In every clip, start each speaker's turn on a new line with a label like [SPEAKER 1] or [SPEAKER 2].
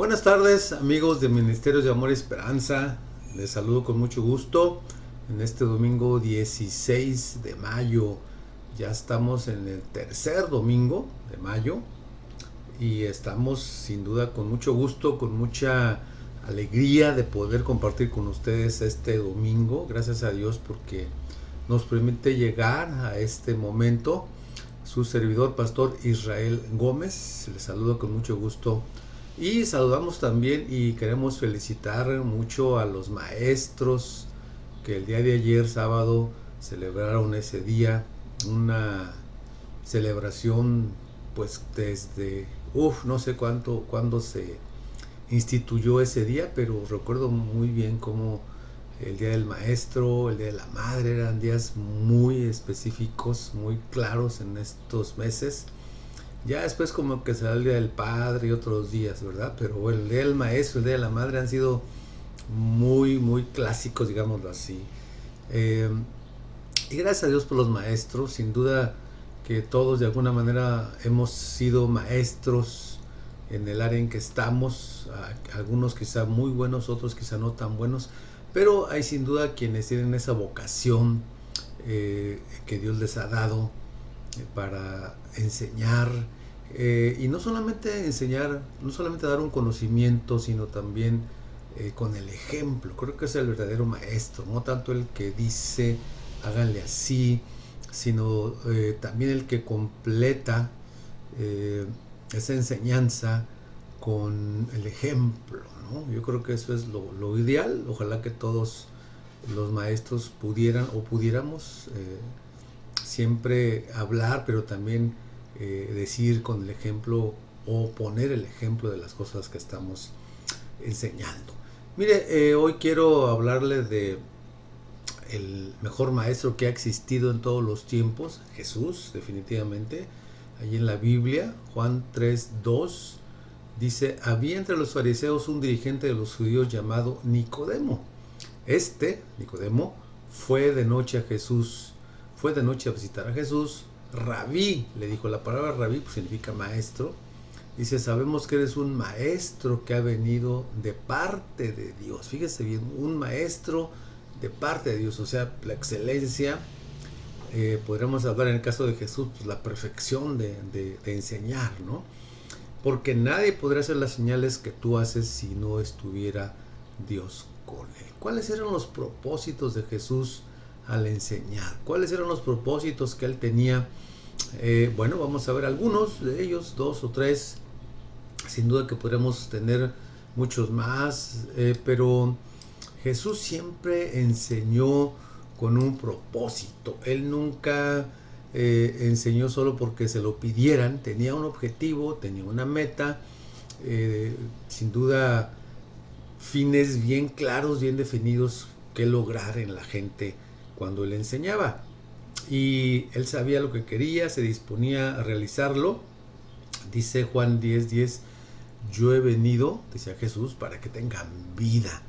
[SPEAKER 1] Buenas tardes, amigos de Ministerios de Amor y Esperanza. Les saludo con mucho gusto en este domingo 16 de mayo. Ya estamos en el tercer domingo de mayo y estamos sin duda con mucho gusto, con mucha alegría de poder compartir con ustedes este domingo. Gracias a Dios porque nos permite llegar a este momento. Su servidor, Pastor Israel Gómez, les saludo con mucho gusto. Y saludamos también y queremos felicitar mucho a los maestros que el día de ayer, sábado, celebraron ese día. Una celebración pues desde, no sé cuándo se instituyó ese día, pero recuerdo muy bien cómo el día del maestro, el día de la madre eran días muy específicos, muy claros en estos meses. Ya después como que se da el día del padre y otros días, ¿verdad? Pero bueno, el día del maestro, el día de la madre han sido muy clásicos, digámoslo así. Y gracias a Dios por los maestros, sin duda que todos de alguna manera hemos sido maestros en el área en que estamos, algunos quizá muy buenos, otros quizá no tan buenos, pero hay sin duda quienes tienen esa vocación que Dios les ha dado para enseñar, y no solamente enseñar, no solamente dar un conocimiento, sino también con el ejemplo. Creo que es el verdadero maestro, no tanto el que dice háganle así, sino también el que completa esa enseñanza con el ejemplo, ¿no? Yo creo que eso es lo ideal. Ojalá que todos los maestros pudieran o pudiéramos siempre hablar, pero también decir con el ejemplo o poner el ejemplo de las cosas que estamos enseñando. Mire, hoy quiero hablarle de el mejor maestro que ha existido en todos los tiempos, Jesús, definitivamente. Allí en la Biblia, Juan 3:2, dice: había entre los fariseos un dirigente de los judíos llamado Nicodemo. Nicodemo, fue de noche a visitar a Jesús. Rabí, le dijo. La palabra rabí pues significa maestro. Dice: sabemos que eres un maestro que ha venido de parte de Dios. Fíjese bien, un maestro de parte de Dios, o sea, la excelencia. Podríamos hablar en el caso de Jesús, pues la perfección de enseñar, ¿no? Porque nadie podría hacer las señales que tú haces si no estuviera Dios con él. ¿Cuáles eran los propósitos de Jesús al enseñar? ¿Cuáles eran los propósitos que él tenía? Bueno, vamos a ver algunos de ellos, 2 o 3. Sin duda que podríamos tener muchos más, pero Jesús siempre enseñó con un propósito. Él nunca enseñó solo porque se lo pidieran. Tenía un objetivo, tenía una meta, sin duda fines bien claros, bien definidos que lograr en la gente cuando él enseñaba. Y él sabía lo que quería, se disponía a realizarlo. Dice Juan 10:10, yo he venido, decía Jesús, para que tengan vida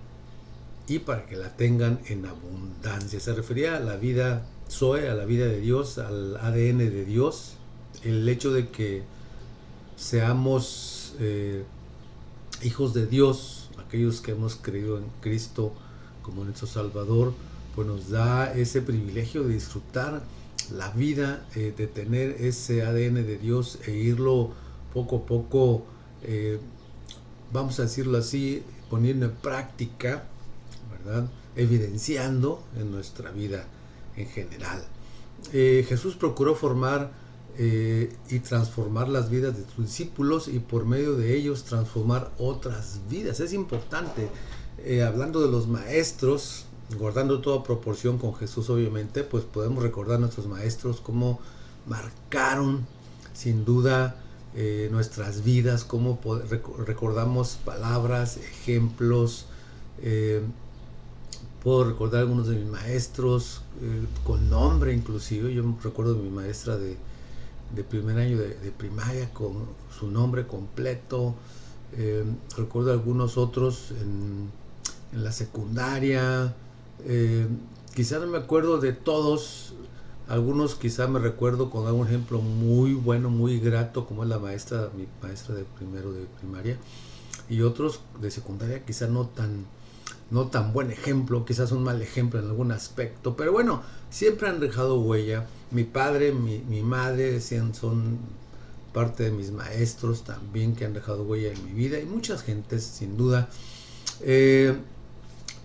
[SPEAKER 1] y para que la tengan en abundancia. Se refería a la vida Zoe, a la vida de Dios, al ADN de Dios. El hecho de que seamos hijos de Dios, aquellos que hemos creído en Cristo como nuestro Salvador, pues nos da ese privilegio de disfrutar la vida, de tener ese ADN de Dios e irlo poco a poco, vamos a decirlo así, poniendo en práctica, ¿verdad? Evidenciando en nuestra vida en general. Jesús procuró formar y transformar las vidas de sus discípulos y por medio de ellos transformar otras vidas. Es importante, hablando de los maestros, guardando toda proporción con Jesús obviamente, pues podemos recordar a nuestros maestros cómo marcaron sin duda nuestras vidas, cómo recordamos palabras, ejemplos. Puedo recordar algunos de mis maestros con nombre inclusive. Yo recuerdo de mi maestra de primer año de primaria con su nombre completo. Recuerdo algunos otros en la secundaria. Quizá no me acuerdo de todos, algunos quizá me recuerdo con algún ejemplo muy bueno, muy grato, como es mi maestra de primero de primaria, y otros de secundaria quizá no tan buen ejemplo, quizás un mal ejemplo en algún aspecto, pero bueno, siempre han dejado huella. Mi padre, mi madre decían, son parte de mis maestros también que han dejado huella en mi vida, y muchas gentes sin duda.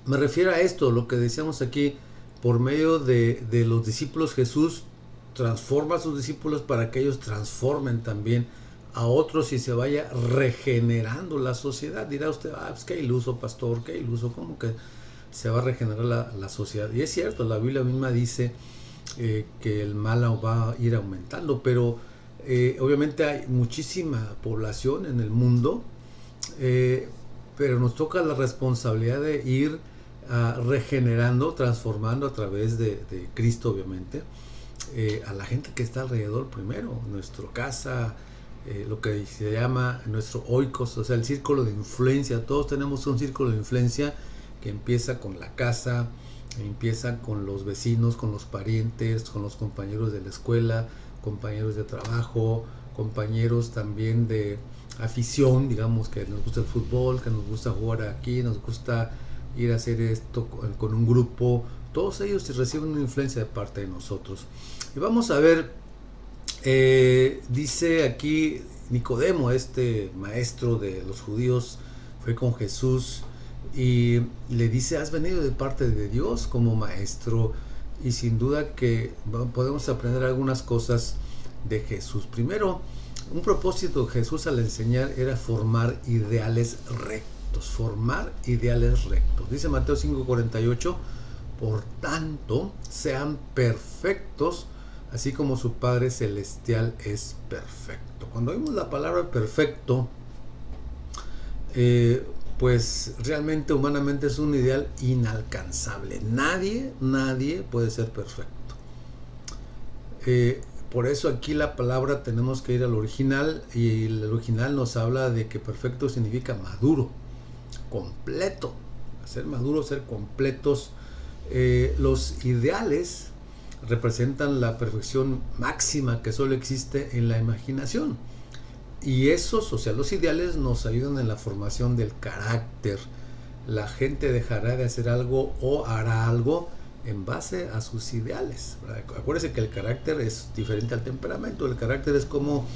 [SPEAKER 1] Me refiero a esto, lo que decíamos aquí, por medio de los discípulos Jesús transforma a sus discípulos para que ellos transformen también a otros y se vaya regenerando la sociedad. Dirá usted, pues qué iluso, pastor, qué iluso, ¿cómo que se va a regenerar la sociedad? Y es cierto, la Biblia misma dice que el mal va a ir aumentando, pero obviamente hay muchísima población en el mundo, pero nos toca la responsabilidad de ir regenerando, transformando a través de Cristo, obviamente, a la gente que está alrededor primero, nuestra casa, lo que se llama nuestro oikos, o sea, el círculo de influencia. Todos tenemos un círculo de influencia que empieza con la casa, empieza con los vecinos, con los parientes, con los compañeros de la escuela, compañeros de trabajo, compañeros también de afición, digamos, que nos gusta el fútbol, que nos gusta jugar aquí, nos gusta ir a hacer esto con un grupo. Todos ellos reciben una influencia de parte de nosotros. Y vamos a ver, dice aquí Nicodemo, este maestro de los judíos, fue con Jesús y le dice, has venido de parte de Dios como maestro. Y sin duda que podemos aprender algunas cosas de Jesús. Primero, un propósito de Jesús al enseñar era formar ideales rectos. Formar ideales rectos. Dice Mateo 5:48, por tanto, sean perfectos, así como su Padre Celestial es perfecto. Cuando oímos la palabra perfecto, pues realmente humanamente es un ideal inalcanzable. Nadie puede ser perfecto. Por eso aquí la palabra tenemos que ir al original, y el original nos habla de que perfecto significa maduro, completo. Ser maduros, ser completos. Los ideales representan la perfección máxima que solo existe en la imaginación. Y esos, o sea, los ideales nos ayudan en la formación del carácter. La gente dejará de hacer algo o hará algo en base a sus ideales. Acuérdense que el carácter es diferente al temperamento. El carácter es como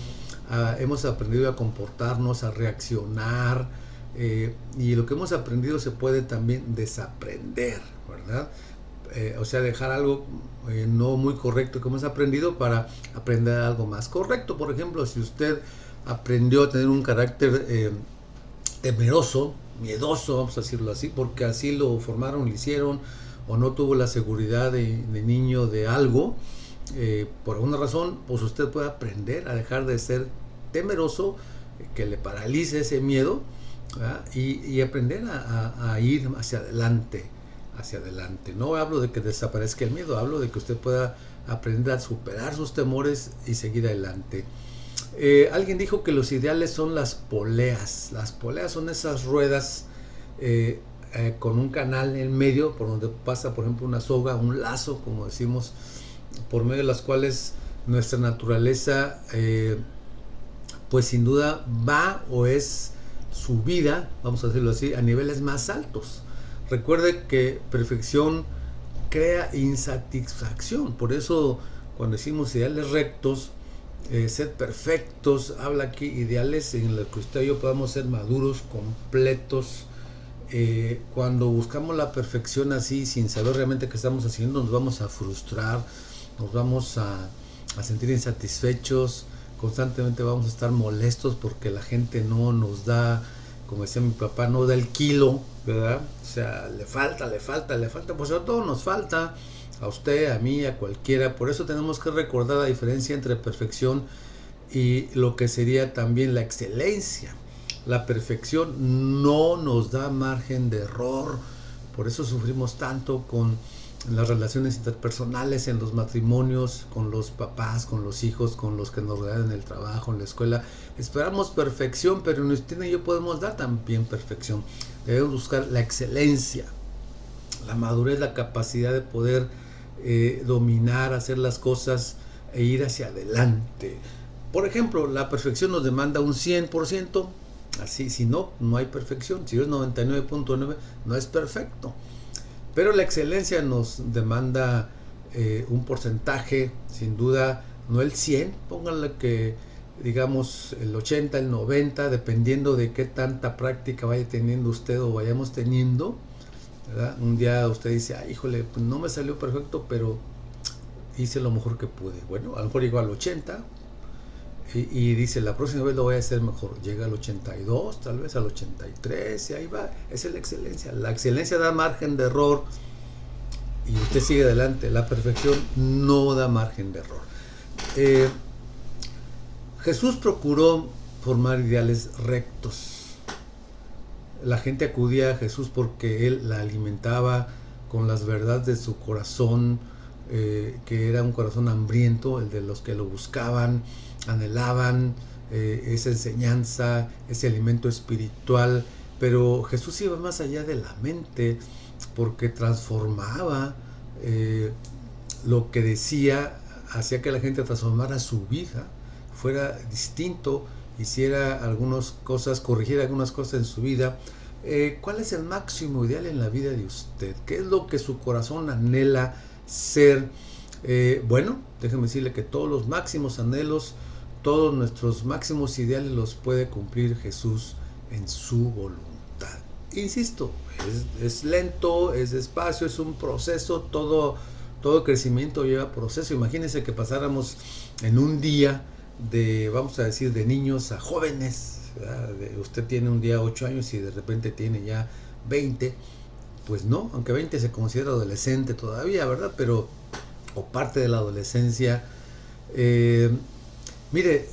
[SPEAKER 1] hemos aprendido a comportarnos, a reaccionar, y lo que hemos aprendido se puede también desaprender, ¿verdad? O sea, dejar algo no muy correcto que hemos aprendido para aprender algo más correcto. Por ejemplo, si usted aprendió a tener un carácter temeroso, miedoso, vamos a decirlo así, porque así lo formaron, lo hicieron, o no tuvo la seguridad de niño de algo, por alguna razón, pues usted puede aprender a dejar de ser temeroso, que le paralice ese miedo, y aprender a ir hacia adelante. No hablo de que desaparezca el miedo, hablo de que usted pueda aprender a superar sus temores y seguir adelante. Alguien dijo que los ideales son las poleas. Las poleas son esas ruedas con un canal en medio por donde pasa, por ejemplo, una soga, un lazo, como decimos, por medio de las cuales nuestra naturaleza pues sin duda va o es subida, vamos a decirlo así, a niveles más altos. Recuerde que perfección crea insatisfacción. Por eso cuando decimos ideales rectos, ser perfectos, habla aquí ideales en los que usted y yo podamos ser maduros, completos. Cuando buscamos la perfección así, sin saber realmente qué estamos haciendo, nos vamos a frustrar, nos vamos a sentir insatisfechos, constantemente vamos a estar molestos porque la gente no nos da, como decía mi papá, no da el kilo, ¿verdad? O sea, le falta, pues a todos nos falta, a usted, a mí, a cualquiera. Por eso tenemos que recordar la diferencia entre perfección y lo que sería también la excelencia. La perfección no nos da margen de error, por eso sufrimos tanto con las relaciones interpersonales, en los matrimonios, con los papás, con los hijos, con los que nos rodean en el trabajo, en la escuela. Esperamos perfección, pero usted y yo podemos dar también perfección. Debemos buscar la excelencia, la madurez, la capacidad de poder dominar, hacer las cosas e ir hacia adelante. Por ejemplo, la perfección nos demanda un 100%, Así, si no, no hay perfección. Si es 99.9, no es perfecto. Pero la excelencia nos demanda un porcentaje, sin duda, no el 100, pónganle que digamos el 80, el 90, dependiendo de qué tanta práctica vaya teniendo usted o vayamos teniendo, ¿verdad? Un día usted dice, ay, híjole, pues no me salió perfecto, pero hice lo mejor que pude. Bueno, a lo mejor llegó al 80 y dice, la próxima vez lo voy a hacer mejor. Llega al 82, tal vez al 83, y ahí va. Esa es la excelencia. La excelencia da margen de error y usted sigue adelante. La perfección no da margen de error. Jesús procuró formar ideales rectos. La gente acudía a Jesús porque Él la alimentaba con las verdades de su corazón, que era un corazón hambriento, el de los que lo buscaban, anhelaban esa enseñanza, ese alimento espiritual. Pero Jesús iba más allá de la mente, porque transformaba lo que decía, hacía que la gente transformara su vida, fuera distinto, hiciera algunas cosas, corrigiera algunas cosas en su vida. ¿Cuál es el máximo ideal en la vida de usted? ¿Qué es lo que su corazón anhela ser? Bueno, déjeme decirle que todos los máximos anhelos, todos nuestros máximos ideales los puede cumplir Jesús en su voluntad. Insisto, es lento, es despacio, es un proceso, todo crecimiento lleva proceso. Imagínense que pasáramos en un día de, vamos a decir, de niños a jóvenes. Usted tiene un día 8 años y de repente tiene ya 20, pues no, aunque 20 se considera adolescente todavía, ¿verdad? Pero, o parte de la adolescencia. Mire,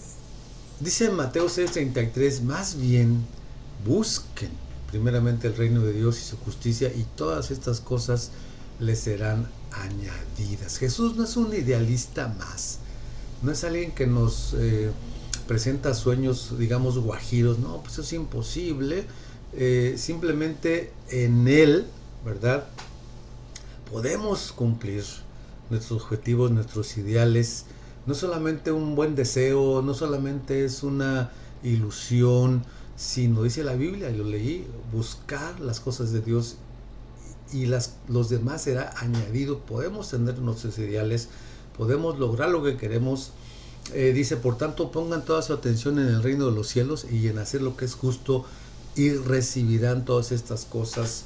[SPEAKER 1] dice en Mateo 6:33, más bien busquen primeramente el reino de Dios y su justicia, y todas estas cosas les serán añadidas. Jesús no es un idealista más, no es alguien que nos presenta sueños, digamos, guajiros. No, pues eso es imposible. Simplemente en Él, ¿verdad?, podemos cumplir nuestros objetivos, nuestros ideales. No solamente un buen deseo, no solamente es una ilusión, sino, dice la Biblia, y lo leí, buscar las cosas de Dios y los demás será añadido. Podemos tener nuestros ideales, podemos lograr lo que queremos. Dice, por tanto, pongan toda su atención en el reino de los cielos y en hacer lo que es justo, y recibirán todas estas cosas.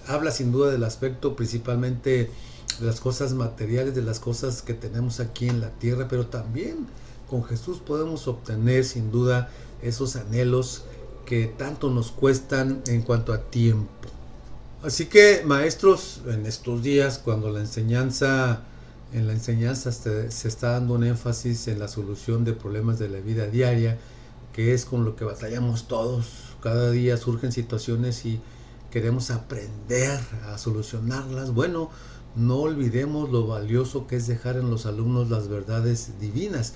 [SPEAKER 1] Habla sin duda del aspecto principalmente de las cosas materiales, de las cosas que tenemos aquí en la tierra, pero también con Jesús podemos obtener sin duda esos anhelos que tanto nos cuestan en cuanto a tiempo. Así que, maestros, en estos días, cuando en la enseñanza se está dando un énfasis en la solución de problemas de la vida diaria, que es con lo que batallamos todos. Cada día surgen situaciones y queremos aprender a solucionarlas. Bueno, no olvidemos lo valioso que es dejar en los alumnos las verdades divinas.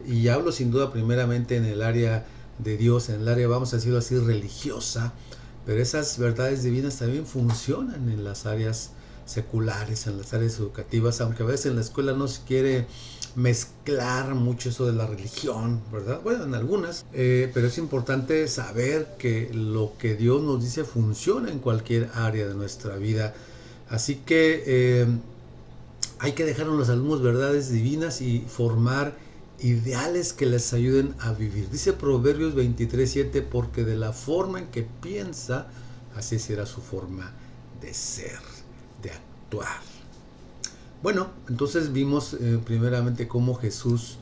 [SPEAKER 1] Y hablo sin duda primeramente en el área de Dios, en el área, vamos a decirlo así, religiosa, pero esas verdades divinas también funcionan en las áreas seculares, en las áreas educativas, aunque a veces en la escuela no se quiere mezclar mucho eso de la religión, ¿verdad? Bueno, en algunas, pero es importante saber que lo que Dios nos dice funciona en cualquier área de nuestra vida. Así que hay que dejar a los alumnos verdades divinas y formar ideales que les ayuden a vivir. Dice Proverbios 23:7, porque de la forma en que piensa, así será su forma de ser, de actuar. Bueno, entonces vimos primeramente cómo Jesús,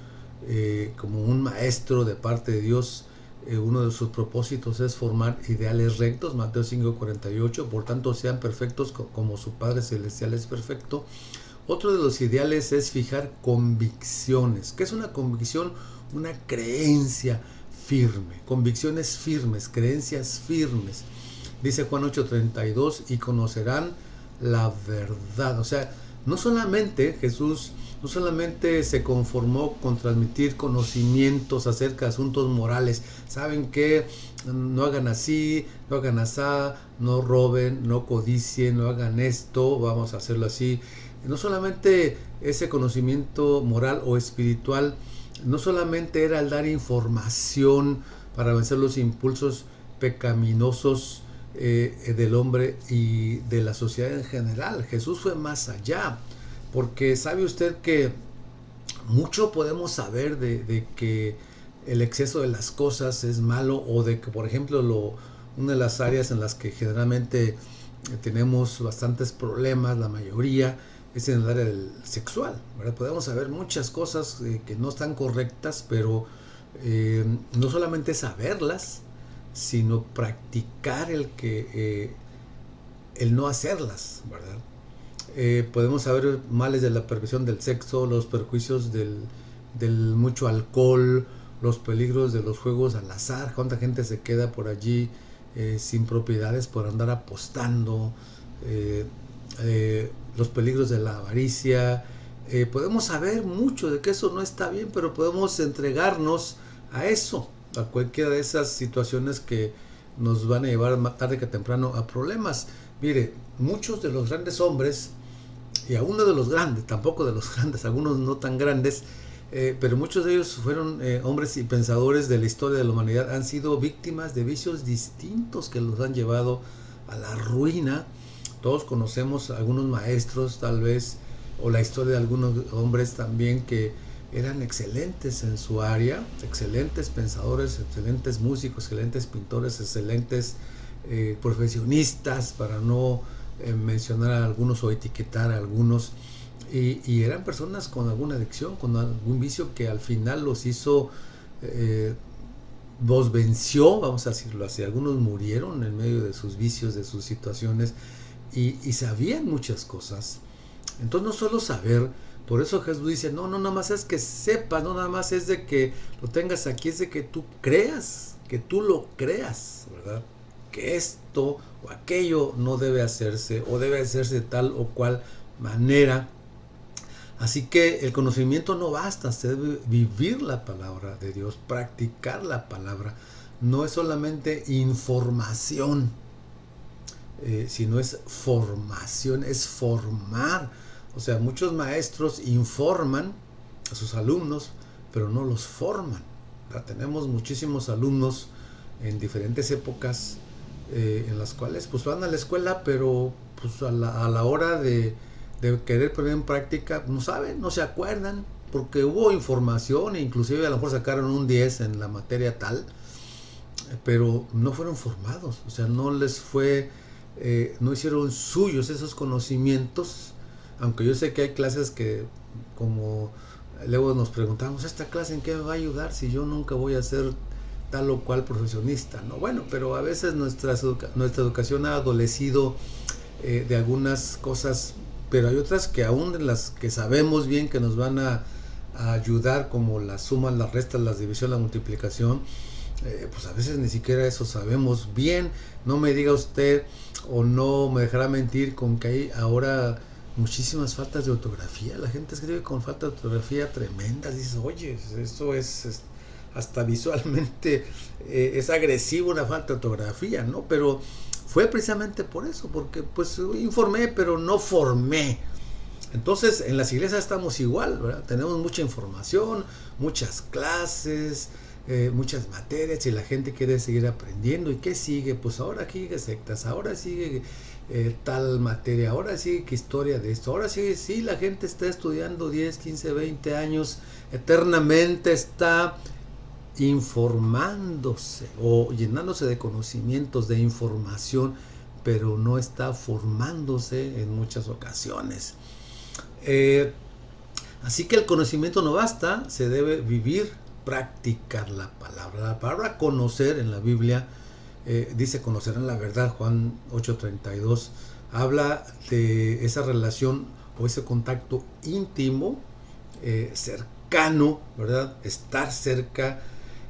[SPEAKER 1] como un maestro de parte de Dios, uno de sus propósitos es formar ideales rectos. Mateo 5:48, por tanto sean perfectos como su Padre Celestial es perfecto. Otro de los ideales es fijar convicciones. ¿Qué es una convicción? Una creencia firme. Convicciones firmes, creencias firmes. Dice Juan 8:32, y conocerán la verdad. O sea, no solamente Jesús, no solamente se conformó con transmitir conocimientos acerca de asuntos morales. ¿Saben qué? No hagan así, no hagan asá, no roben, no codicien, no hagan esto, vamos a hacerlo así. No solamente ese conocimiento moral o espiritual, no solamente era el dar información para vencer los impulsos pecaminosos del hombre y de la sociedad en general. Jesús fue más allá, porque sabe usted que mucho podemos saber de que el exceso de las cosas es malo, o de que, por ejemplo, una de las áreas en las que generalmente tenemos bastantes problemas, la mayoría, es en el área del sexual, ¿verdad? Podemos saber muchas cosas que no están correctas, pero no solamente saberlas, sino practicar el no hacerlas, ¿verdad? Podemos saber males de la perversión del sexo, los perjuicios del mucho alcohol, los peligros de los juegos al azar, cuánta gente se queda por allí sin propiedades por andar apostando, los peligros de la avaricia. Podemos saber mucho de que eso no está bien, pero podemos entregarnos a eso, a cualquiera de esas situaciones que nos van a llevar más tarde que temprano a problemas. Mire, muchos de los grandes hombres, y aún no de los grandes, tampoco de los grandes, algunos no tan grandes, pero muchos de ellos fueron hombres y pensadores de la historia de la humanidad, han sido víctimas de vicios distintos que los han llevado a la ruina. Todos conocemos algunos maestros, tal vez, o la historia de algunos hombres también que eran excelentes en su área, excelentes pensadores, excelentes músicos, excelentes pintores, excelentes profesionistas, para no mencionar a algunos o etiquetar a algunos, y eran personas con alguna adicción, con algún vicio que al final los hizo, los venció, vamos a decirlo así. Algunos murieron en medio de sus vicios, de sus situaciones, y sabían muchas cosas. Entonces no solo saber, por eso Jesús dice, no nada más es que sepas, no nada más es de que lo tengas aquí, es de que tú creas, que tú lo creas, ¿verdad? Que esto o aquello no debe hacerse, o debe hacerse de tal o cual manera. Así que el conocimiento no basta, se debe vivir la palabra de Dios, practicar la palabra. No es solamente información, sino es formación, es formar. O sea, muchos maestros informan a sus alumnos, pero no los forman. Tenemos muchísimos alumnos en diferentes épocas en las cuales pues van a la escuela, pero pues a la hora de querer poner en práctica, no saben, no se acuerdan, porque hubo información, e inclusive a lo mejor sacaron un 10 en la materia tal, pero no fueron formados, o sea, no les fue, no hicieron suyos esos conocimientos. Aunque yo sé que hay clases que, como luego nos preguntamos, ¿esta clase en qué me va a ayudar si yo nunca voy a ser tal o cual profesionista? No, bueno, pero a veces nuestra educación ha adolecido de algunas cosas, pero hay otras que aún en las que sabemos bien que nos van a ayudar, como las sumas, las restas, las divisiones, la multiplicación, pues a veces ni siquiera eso sabemos bien. No me diga usted, o no me dejará mentir, con que hay ahora muchísimas faltas de ortografía. La gente escribe con falta de ortografía tremendas. Dices, oye, esto es hasta visualmente es agresivo, una falta de ortografía, ¿no? Pero fue precisamente por eso, porque pues informé, pero no formé. Entonces en las iglesias estamos igual, ¿verdad? Tenemos mucha información, muchas clases, muchas materias, y la gente quiere seguir aprendiendo. ¿Y qué sigue? Pues ahora sigue sectas, ahora sigue tal materia, ahora sigue que historia de esto, ahora sigue, sí, la gente está estudiando 10, 15, 20 años, eternamente está informándose o llenándose de conocimientos, de información, pero no está formándose en muchas ocasiones. Así que el conocimiento no basta, se debe vivir, practicar la palabra. La palabra conocer en la Biblia dice conocerán la verdad. Juan 8:32 habla de esa relación o ese contacto íntimo, cercano, ¿verdad? Estar cerca.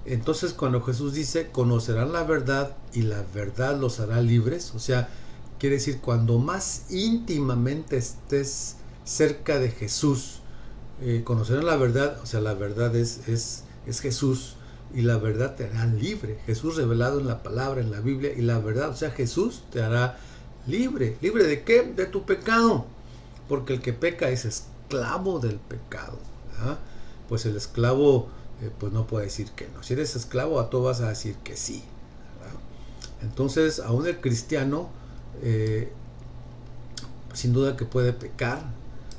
[SPEAKER 1] Entonces cuando Jesús dice conocerán la verdad y la verdad los hará libres, o sea, quiere decir, cuando más íntimamente estés cerca de Jesús, conocerán la verdad, o sea, la verdad es Jesús, y la verdad te hará libre. Jesús revelado en la palabra, en la Biblia, y la verdad, o sea, Jesús te hará libre. ¿Libre de qué? De tu pecado, porque el que peca es esclavo del pecado, ¿verdad? Pues el esclavo pues no puede decir que no. Si eres esclavo, a todo vas a decir que sí, ¿verdad? Entonces, aún el cristiano, sin duda que puede pecar.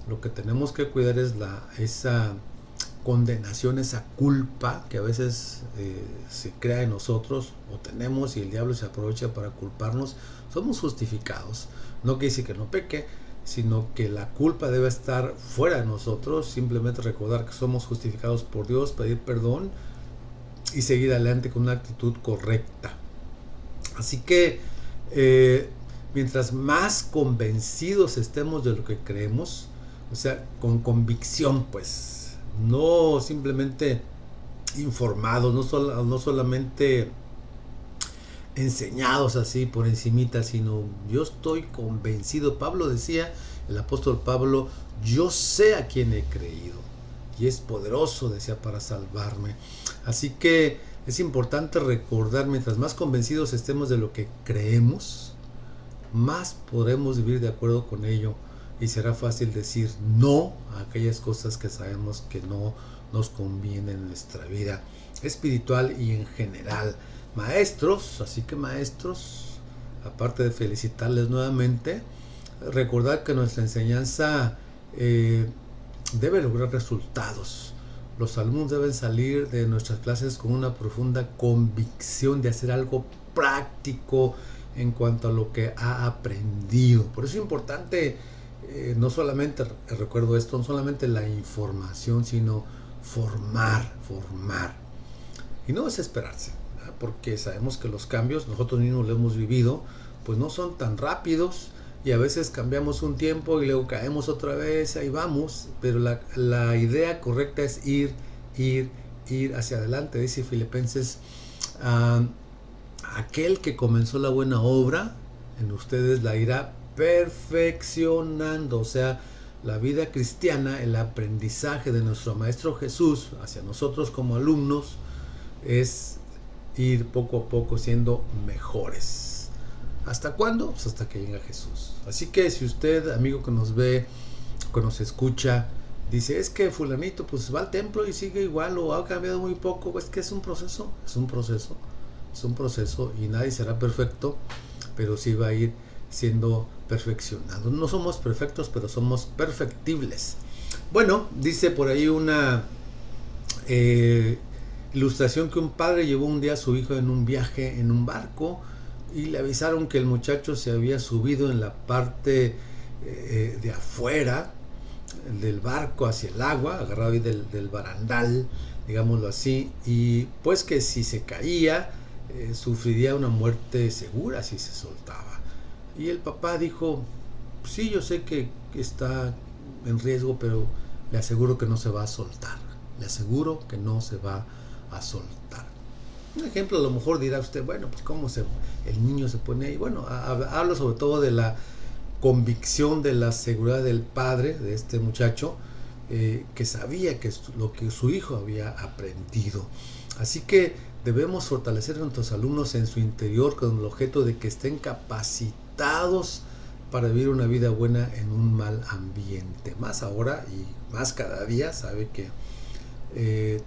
[SPEAKER 1] Lo que tenemos que cuidar es esa condenación, esa culpa que a veces se crea en nosotros o tenemos, y el diablo se aprovecha para culparnos. Somos justificados. No quiere decir que no peque, sino que la culpa debe estar fuera de nosotros. Simplemente recordar que somos justificados por Dios, pedir perdón y seguir adelante con una actitud correcta. Así que mientras más convencidos estemos de lo que creemos, o sea, con convicción, pues, no simplemente informados, no solamente enseñados así por encimita, sino yo estoy convencido. Pablo decía, el apóstol Pablo, yo sé a quién he creído y es poderoso, decía, para salvarme. Así que es importante recordar, mientras más convencidos estemos de lo que creemos, más podremos vivir de acuerdo con ello y será fácil decir no a aquellas cosas que sabemos que no nos convienen en nuestra vida espiritual y en general. Maestros, así que maestros, aparte de felicitarles nuevamente, recordad que nuestra enseñanza debe lograr resultados. Los alumnos deben salir de nuestras clases con una profunda convicción de hacer algo práctico en cuanto a lo que ha aprendido. Por eso es importante, no solamente, recuerdo esto, no solamente la información, sino formar. Y no desesperarse, ¿verdad? Porque sabemos que los cambios, nosotros mismos lo hemos vivido, pues no son tan rápidos, y a veces cambiamos un tiempo y luego caemos otra vez, ahí vamos, pero la idea correcta es ir hacia adelante. Dice Filipenses, aquel que comenzó la buena obra en ustedes la irá perfeccionando. O sea, la vida cristiana, el aprendizaje de nuestro Maestro Jesús hacia nosotros como alumnos es ir poco a poco siendo mejores. ¿Hasta cuándo? Pues hasta que llegue Jesús. Así que si usted, amigo que nos ve, que nos escucha, dice, es que fulanito pues va al templo y sigue igual o ha cambiado muy poco, es que es un proceso y nadie será perfecto, pero sí va a ir siendo perfeccionado. No somos perfectos, pero somos perfectibles. Bueno, dice por ahí una ilustración que un padre llevó un día a su hijo en un viaje en un barco y le avisaron que el muchacho se había subido en la parte de afuera del barco hacia el agua, agarrado ahí del barandal, digámoslo así, y pues que si se caía sufriría una muerte segura si se soltaba. Y el papá dijo, sí, yo sé que está en riesgo, pero le aseguro que no se va a soltar, Un ejemplo, a lo mejor dirá usted, bueno, pues cómo el niño se pone ahí. Bueno, hablo sobre todo de la convicción, de la seguridad del padre de este muchacho, que sabía que lo que su hijo había aprendido. Así que debemos fortalecer a nuestros alumnos en su interior con el objeto de que estén capacitados para vivir una vida buena en un mal ambiente. Más ahora y más cada día, sabe que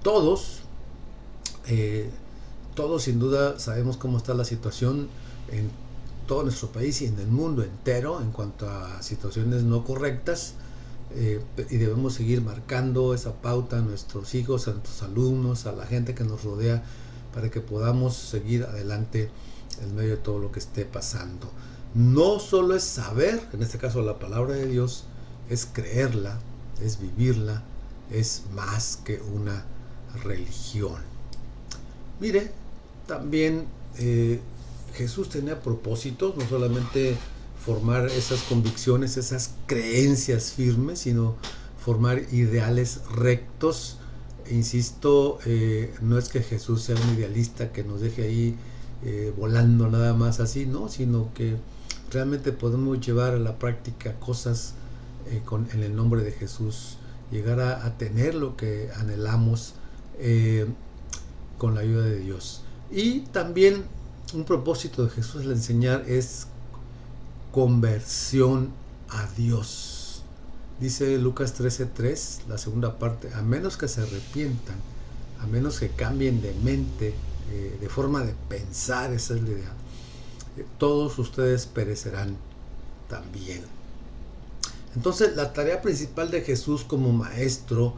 [SPEAKER 1] todos sin duda sabemos cómo está la situación en todo nuestro país y en el mundo entero en cuanto a situaciones no correctas, y debemos seguir marcando esa pauta a nuestros hijos, a nuestros alumnos, a la gente que nos rodea, para que podamos seguir adelante en medio de todo lo que esté pasando. No solo es saber, en este caso la palabra de Dios, es creerla, es vivirla, es más que una religión. Mire, también Jesús tenía propósitos, no solamente formar esas convicciones, esas creencias firmes, sino formar ideales rectos. Insisto, no es que Jesús sea un idealista que nos deje ahí volando nada más así, no, sino que realmente podemos llevar a la práctica cosas en el nombre de Jesús, llegar a tener lo que anhelamos con la ayuda de Dios. Y también un propósito de Jesús al enseñar es conversión a Dios. Dice Lucas 13:3, la segunda parte, a menos que se arrepientan, a menos que cambien de mente, de forma de pensar, esa es la idea, todos ustedes perecerán también. Entonces, la tarea principal de Jesús como maestro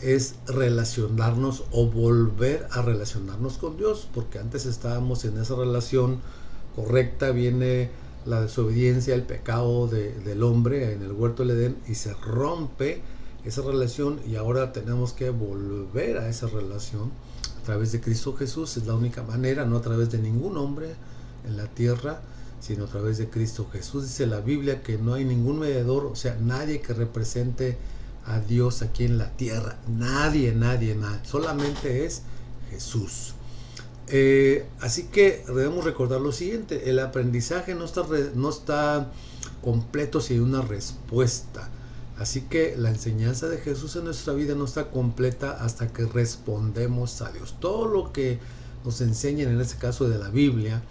[SPEAKER 1] es relacionarnos o volver a relacionarnos con Dios, porque antes estábamos en esa relación correcta, viene la desobediencia, el pecado del hombre en el huerto del Edén y se rompe esa relación, y ahora tenemos que volver a esa relación a través de Cristo Jesús. Es la única manera, no a través de ningún hombre en la tierra, sino a través de Cristo Jesús. Dice la Biblia que no hay ningún mediador, o sea, nadie que represente a Dios aquí en la tierra. Nadie. Solamente es Jesús. Así que debemos recordar lo siguiente: el aprendizaje no está completo sin una respuesta. Así que la enseñanza de Jesús en nuestra vida no está completa hasta que respondemos a Dios. Todo lo que nos enseñan, en este caso de la Biblia,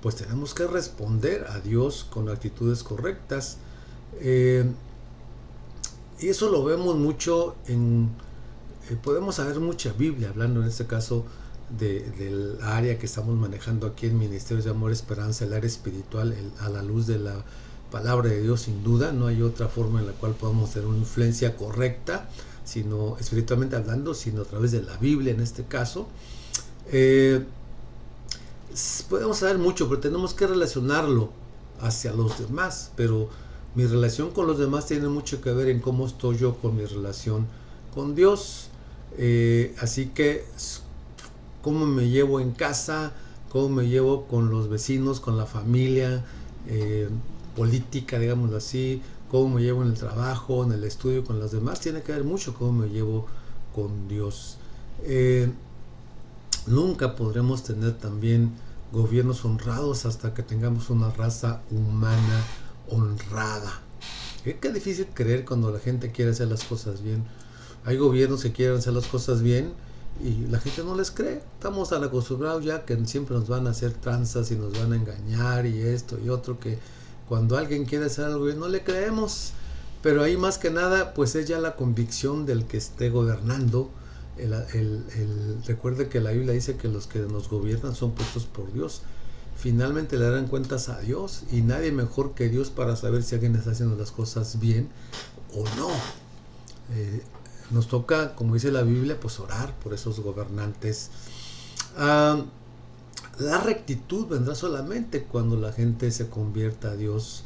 [SPEAKER 1] pues tenemos que responder a Dios con actitudes correctas. Y eso lo vemos mucho podemos saber mucha Biblia, hablando en este caso del área que estamos manejando aquí en Ministerios de Amor y Esperanza, el área espiritual, a la luz de la palabra de Dios. Sin duda no hay otra forma en la cual podamos tener una influencia correcta, sino espiritualmente hablando, sino a través de la Biblia en este caso. Podemos saber mucho, pero tenemos que relacionarlo hacia los demás. Pero mi relación con los demás tiene mucho que ver en cómo estoy yo con mi relación con Dios. Así que cómo me llevo en casa, cómo me llevo con los vecinos, con la familia, política, digámoslo así, cómo me llevo en el trabajo, en el estudio, con los demás, tiene que ver mucho cómo me llevo con Dios. Nunca podremos tener también gobiernos honrados hasta que tengamos una raza humana honrada. Qué difícil creer cuando la gente quiere hacer las cosas bien. Hay gobiernos que quieren hacer las cosas bien y la gente no les cree. Estamos tan acostumbrados ya que siempre nos van a hacer tranzas y nos van a engañar y esto y otro, que cuando alguien quiere hacer algo bien no le creemos. Pero ahí más que nada pues es ya la convicción del que esté gobernando. Recuerde que la Biblia dice que los que nos gobiernan son puestos por Dios. Finalmente le darán cuentas a Dios, y nadie mejor que Dios para saber si alguien está haciendo las cosas bien o no. Nos toca, como dice la Biblia, pues orar por esos gobernantes. La rectitud vendrá solamente cuando la gente se convierta a Dios.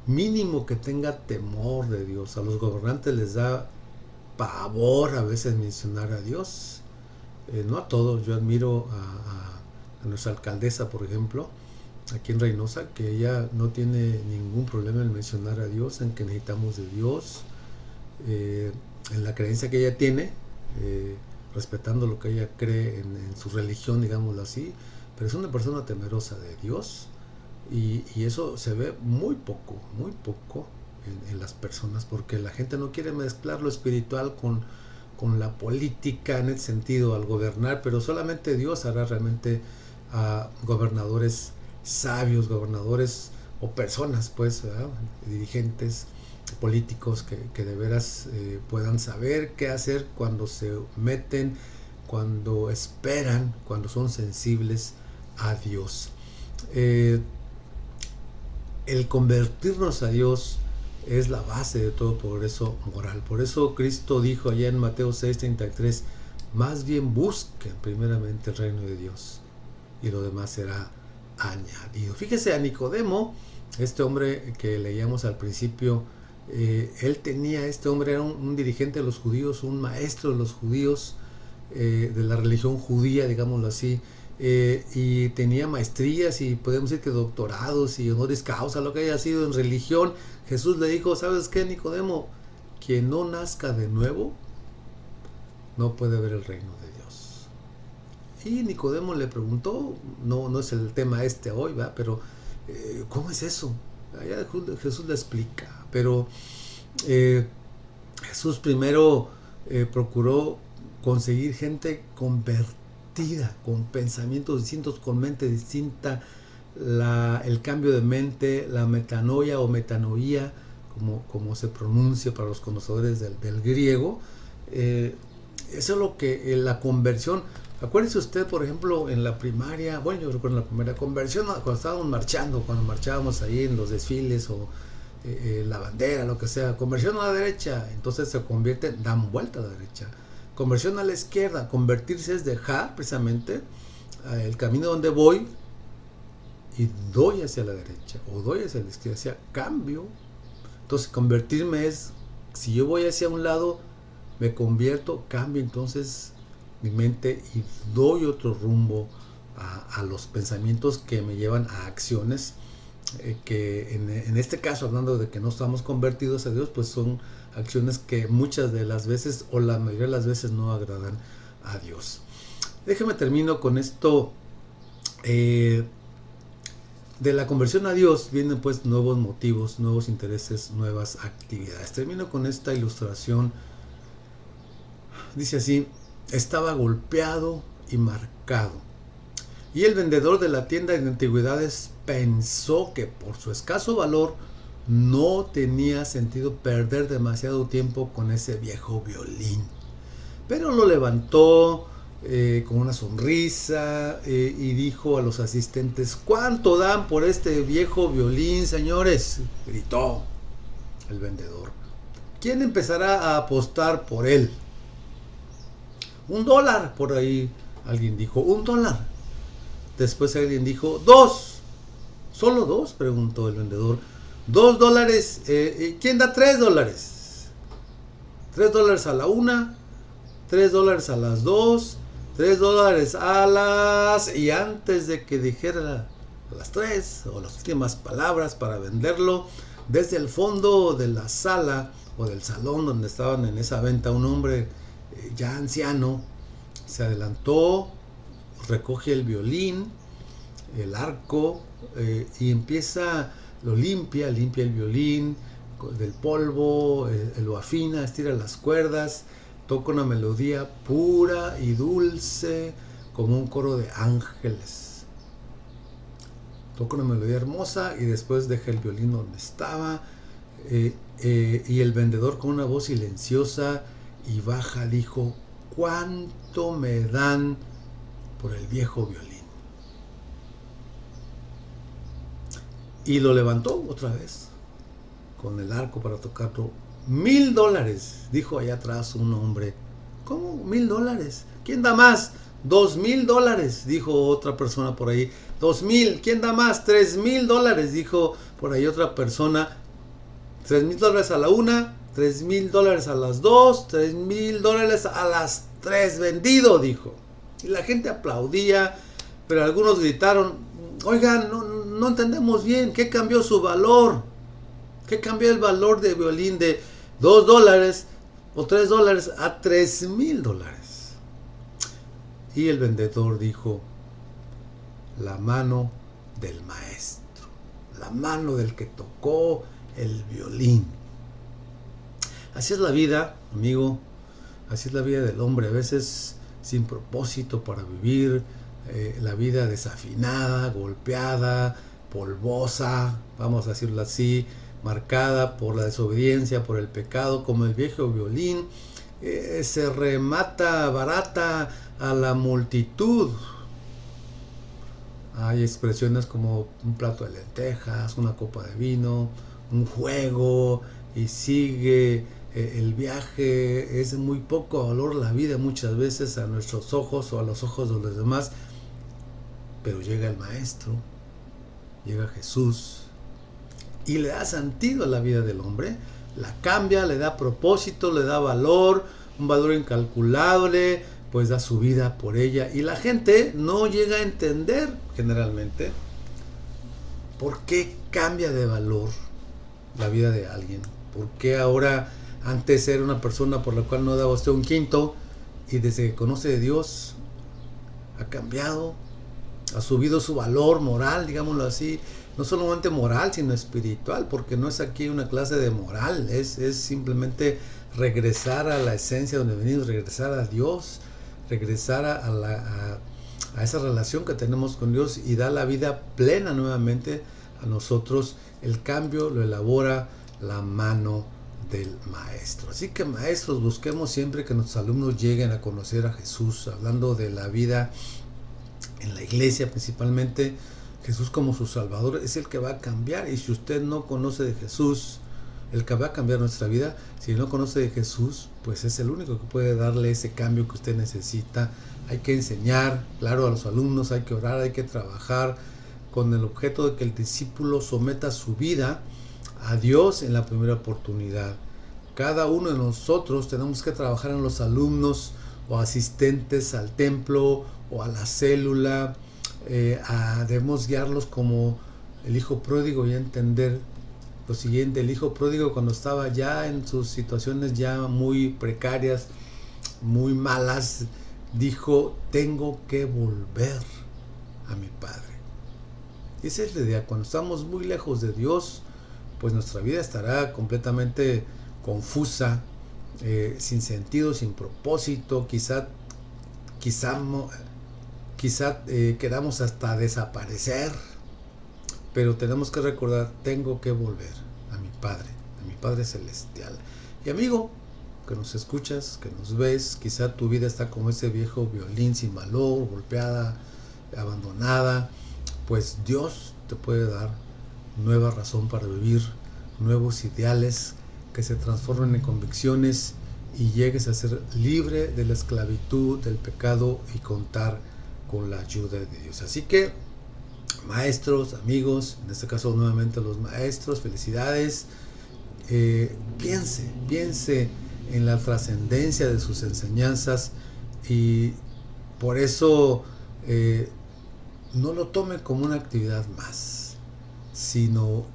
[SPEAKER 1] Mínimo que tenga temor de Dios. A los gobernantes les da pavor a veces mencionar a Dios. No a todos. Yo admiro a nuestra alcaldesa, por ejemplo, aquí en Reynosa, que ella no tiene ningún problema en mencionar a Dios, en que necesitamos de Dios, en la creencia que ella tiene, respetando lo que ella cree en su religión, digámoslo así, pero es una persona temerosa de Dios, y eso se ve muy poco en las personas, porque la gente no quiere mezclar lo espiritual con la política en ese sentido al gobernar, pero solamente Dios hará realmente a gobernadores sabios, gobernadores o personas, pues, ¿verdad? Dirigentes políticos que de veras puedan saber qué hacer cuando se meten, cuando esperan, cuando son sensibles a Dios. El convertirnos a Dios es la base de todo progreso moral. Por eso Cristo dijo allá en Mateo 6:33, más bien busquen primeramente el reino de Dios y lo demás será añadido. Fíjese a Nicodemo, este hombre que leíamos al principio. Este hombre era un dirigente de los judíos, un maestro de los judíos, de la religión judía, digámoslo así, y tenía maestrías y podemos decir que doctorados y honoris causa, lo que haya sido en religión. Jesús le dijo, ¿sabes qué, Nicodemo? Quien no nazca de nuevo no puede ver el reino de Dios. Y Nicodemo le preguntó, no es el tema hoy, ¿verdad? Pero ¿cómo es eso? Allá Jesús le explica, pero Jesús primero procuró conseguir gente convertida, con pensamientos distintos, con mente distinta, el cambio de mente, la metanoia o metanoía, como se pronuncia para los conocedores del griego. Eso es lo que la conversión. Acuérdese usted, por ejemplo, en la primaria, bueno, yo recuerdo en la primera conversión, cuando estábamos marchando, cuando marchábamos ahí en los desfiles o la bandera, lo que sea, conversión a la derecha, entonces se convierte, dan vuelta a la derecha. Conversión a la izquierda, convertirse es dejar precisamente el camino donde voy y doy hacia la derecha o doy hacia la izquierda, hacia cambio. Entonces convertirme es, si yo voy hacia un lado, me convierto, cambio entonces mi mente y doy otro rumbo a los pensamientos que me llevan a acciones que en este caso, hablando de que no estamos convertidos a Dios, pues son acciones que muchas de las veces o la mayoría de las veces no agradan a Dios. Déjeme termino con esto. De la conversión a Dios vienen pues nuevos motivos, nuevos intereses, nuevas actividades. Termino con esta ilustración. Dice así: estaba golpeado y marcado, y el vendedor de la tienda de antigüedades pensó que por su escaso valor no tenía sentido perder demasiado tiempo con ese viejo violín. Pero lo levantó con una sonrisa y dijo a los asistentes: ¿cuánto dan por este viejo violín, señores?, gritó el vendedor. ¿Quién empezará a apostar por él? $1, por ahí alguien dijo. $1. Después alguien dijo, $2. ¿Solo 2?, preguntó el vendedor. $2. ¿Quién da $3? $3 a la una, $3 a las 2, $3 a las... Y antes de que dijera las 3 o las últimas palabras para venderlo, desde el fondo de la sala o del salón donde estaban en esa venta, un hombre ya anciano se adelantó, recoge el violín, el arco, y empieza, lo limpia el violín del polvo, lo afina, estira las cuerdas, toca una melodía pura y dulce como un coro de ángeles. Toca una melodía hermosa y después deja el violín donde estaba, y el vendedor con una voz silenciosa y baja dijo: ¿cuánto me dan por el viejo violín? Y lo levantó otra vez con el arco para tocarlo. $1,000, dijo allá atrás un hombre. ¿Cómo? $1,000. ¿Quién da más? $2,000, dijo otra persona por ahí. 2,000. ¿Quién da más? $3,000, dijo por ahí otra persona. $3,000 a la una, $3,000 a las 2, $3,000 a las 3. Vendido, dijo. Y la gente aplaudía, pero algunos gritaron: oigan, no entendemos bien, ¿qué cambió su valor? ¿Qué cambió el valor de violín de $2 o $3 a $3,000? Y el vendedor dijo: la mano del maestro, la mano del que tocó el violín. Así es la vida, amigo, así es la vida del hombre, a veces sin propósito para vivir, la vida desafinada, golpeada, polvosa, vamos a decirlo así, marcada por la desobediencia, por el pecado, como el viejo violín, se remata barata a la multitud. Hay expresiones como un plato de lentejas, una copa de vino, un juego, y sigue el viaje. Es de muy poco valor la vida muchas veces a nuestros ojos o a los ojos de los demás, pero llega el Maestro, llega Jesús y le da sentido a la vida del hombre, la cambia, le da propósito, le da valor, un valor incalculable, pues da su vida por ella, y la gente no llega a entender generalmente por qué cambia de valor la vida de alguien. ¿Por qué ahora antes era una persona por la cual no daba usted un quinto y desde que conoce de Dios ha cambiado, ha subido su valor moral, digámoslo así, no solamente moral sino espiritual, porque no es aquí una clase de moral, es simplemente regresar a la esencia donde venimos, regresar a Dios, regresar a esa relación que tenemos con Dios y dar la vida plena nuevamente a nosotros. El cambio lo elabora la mano del maestro. Así que maestros, busquemos siempre que nuestros alumnos lleguen a conocer a Jesús, hablando de la vida en la iglesia principalmente. Jesús como su Salvador es el que va a cambiar, y si usted no conoce de Jesús, el que va a cambiar nuestra vida, si no conoce de Jesús, pues es el único que puede darle ese cambio que usted necesita. Hay que enseñar, claro, a los alumnos, hay que orar, hay que trabajar con el objeto de que el discípulo someta su vida a Dios en la primera oportunidad. Cada uno de nosotros tenemos que trabajar en los alumnos o asistentes al templo o a la célula. Debemos guiarlos como el hijo pródigo y entender lo siguiente: el hijo pródigo, cuando estaba ya en sus situaciones ya muy precarias, muy malas, dijo: tengo que volver a mi padre. Y esa es la idea. Cuando estamos muy lejos de Dios, pues nuestra vida estará completamente confusa, sin sentido, sin propósito. Quizá queramos hasta desaparecer, pero tenemos que recordar: tengo que volver a mi Padre Celestial. Y amigo, que nos escuchas, que nos ves, quizá tu vida está como ese viejo violín sin valor, golpeada, abandonada. Pues Dios te puede dar nueva razón para vivir, nuevos ideales que se transformen en convicciones y llegues a ser libre de la esclavitud, del pecado, y contar con la ayuda de Dios. Así que, maestros, amigos, en este caso nuevamente los maestros, felicidades. Piense en la trascendencia de sus enseñanzas, y por eso no lo tome como una actividad más, sino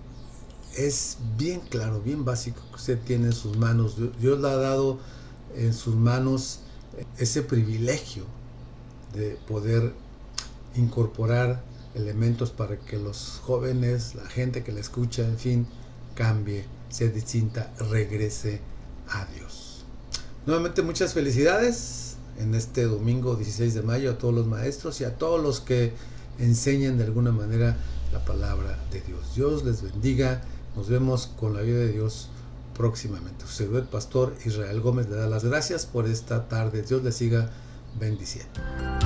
[SPEAKER 1] es bien claro, bien básico que usted tiene en sus manos. Dios le ha dado en sus manos ese privilegio de poder incorporar elementos para que los jóvenes, la gente que la escucha, en fin, cambie, sea distinta, regrese a Dios. Nuevamente, muchas felicidades en este domingo 16 de mayo a todos los maestros y a todos los que enseñan de alguna manera la palabra de Dios. Dios les bendiga. Nos vemos con la vida de Dios próximamente. Su servidor, el pastor Israel Gómez, le da las gracias por esta tarde. Dios les siga bendiciendo.